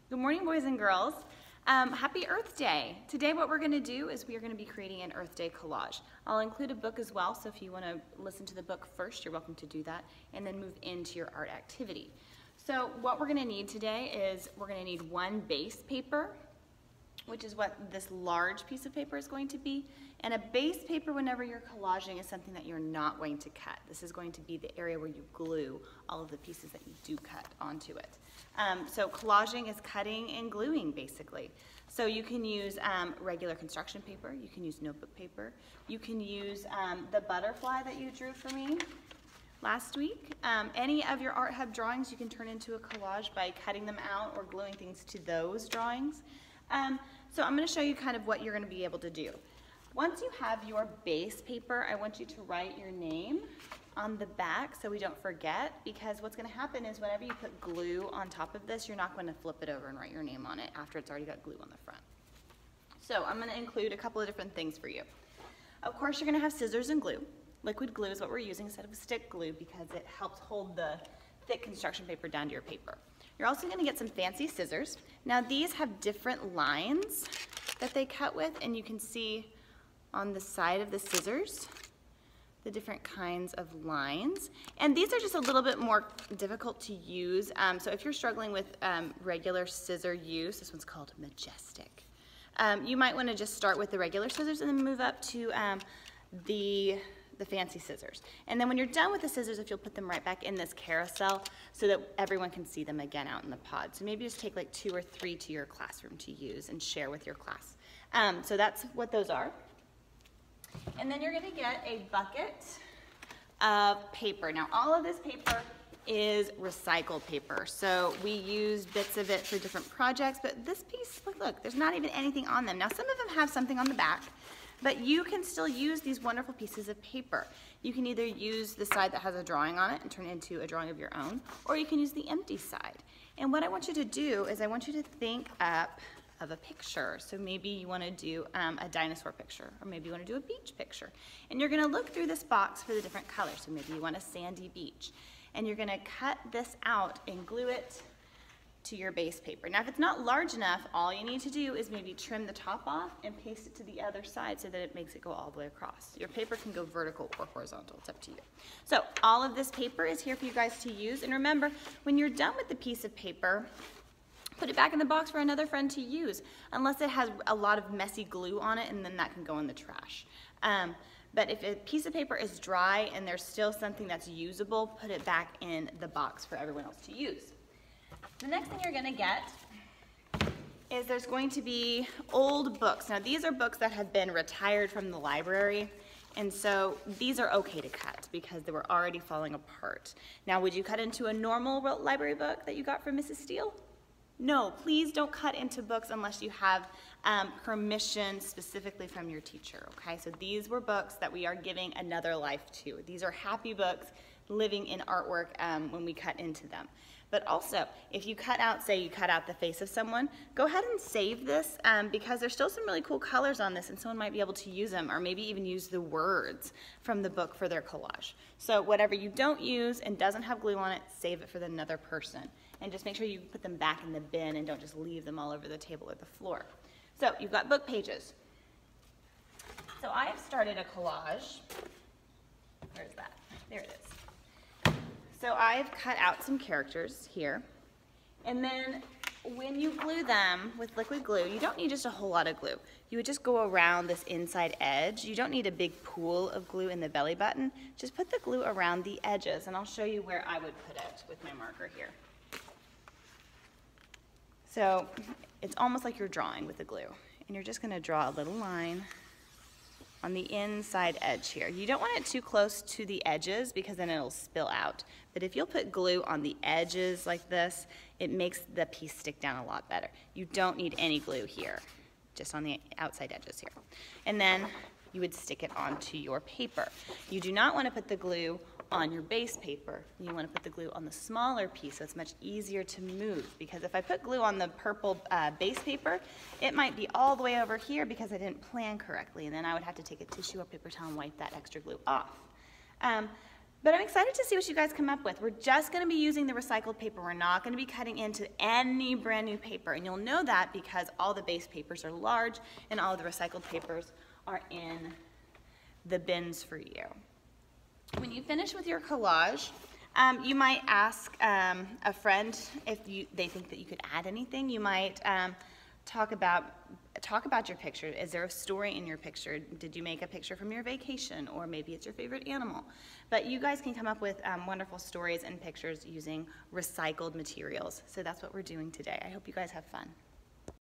Good morning, boys and girls. Happy Earth Day. Today what we're going to do is we are going to be creating an Earth Day collage. I'll include a book as well, so if you want to listen to the book first, you're welcome to do that, and then move into your art activity. So what we're going to need today is we're going to need one base paper, which is what this large piece of paper is going to be. And a base paper, whenever you're collaging, is something that you're not going to cut. This is going to be the area where you glue all of the pieces that you do cut onto it. So collaging is cutting and gluing, basically. So you can use regular construction paper, you can use notebook paper, you can use the butterfly that you drew for me last week. Any of your Art Hub drawings you can turn into a collage by cutting them out or gluing things to those drawings. So I'm going to show you kind of what you're going to be able to do. Once you have your base paper, I want you to write your name on the back so we don't forget, because what's going to happen is whenever you put glue on top of this, you're not going to flip it over and write your name on it after it's already got glue on the front. So I'm going to include a couple of different things for you. Of course, you're going to have scissors and glue. Liquid glue is what we're using instead of stick glue because it helps hold the thick construction paper down to your paper. You're also going to get some fancy scissors. Now these have different lines that they cut with, and you can see on the side of the scissors the different kinds of lines. And these are just a little bit more difficult to use. So if you're struggling with regular scissor use, this one's called Majestic. You might want to just start with the regular scissors and then move up to the fancy scissors. And then when you're done with the scissors, if you'll put them right back in this carousel so that everyone can see them again out in the pod. So maybe just take like 2 or 3 to your classroom to use and share with your class. So that's what those are. And then you're going to get a bucket of paper. Now all of this paper is recycled paper. So we use bits of it for different projects, but this piece, look, there's not even anything on them. Now some of them have something on the back, but you can still use these wonderful pieces of paper. You can either use the side that has a drawing on it and turn it into a drawing of your own, or you can use the empty side. And what I want you to do is I want you to think up of a picture. So maybe you want to do a dinosaur picture, or maybe you want to do a beach picture. And you're going to look through this box for the different colors. So maybe you want a sandy beach. And you're going to cut this out and glue it to your base paper. Now if it's not large enough, all you need to do is maybe trim the top off and paste it to the other side so that it makes it go all the way across. Your paper can go vertical or horizontal, it's up to you. So all of this paper is here for you guys to use, and remember, when you're done with the piece of paper, put it back in the box for another friend to use, unless it has a lot of messy glue on it, and then that can go in the trash. But if a piece of paper is dry and there's still something that's usable, put it back in the box for everyone else to use. The next thing you're going to get is there's going to be old books. Now these are books that have been retired from the library, and so these are okay to cut because they were already falling apart. Now would you cut into a normal library book that you got from Mrs. Steele? No, please don't cut into books unless you have permission specifically from your teacher, okay? So these were books that we are giving another life to. These are happy books living in artwork when we cut into them. But also, if you cut out, say you cut out the face of someone, go ahead and save this because there's still some really cool colors on this and someone might be able to use them, or maybe even use the words from the book for their collage. So whatever you don't use and doesn't have glue on it, save it for another person. And just make sure you put them back in the bin and don't just leave them all over the table or the floor. So you've got book pages. So I have started a collage. Where's that? There it is. So I've cut out some characters here. And then when you glue them with liquid glue, you don't need just a whole lot of glue. You would just go around this inside edge. You don't need a big pool of glue in the belly button. Just put the glue around the edges, and I'll show you where I would put it with my marker here. So it's almost like you're drawing with the glue, and you're just going to draw a little line on the inside edge here. You don't want it too close to the edges because then it'll spill out. But if you'll put glue on the edges like this, it makes the piece stick down a lot better. You don't need any glue here, just on the outside edges here. And then you would stick it onto your paper. You do not want to put the glue on your base paper. You want to put the glue on the smaller piece so it's much easier to move, because if I put glue on the purple base paper, it might be all the way over here because I didn't plan correctly, and then I would have to take a tissue or paper towel and wipe that extra glue off. But I'm excited to see what you guys come up with. We're just going to be using the recycled paper. We're not going to be cutting into any brand new paper. And you'll know that because all the base papers are large and all of the recycled papers are in the bins for you. When you finish with your collage, you might ask a friend if they think that you could add anything. You might talk about your picture. Is there a story in your picture? Did you make a picture from your vacation, or maybe it's your favorite animal? But you guys can come up with wonderful stories and pictures using recycled materials. So that's what we're doing today. I hope you guys have fun.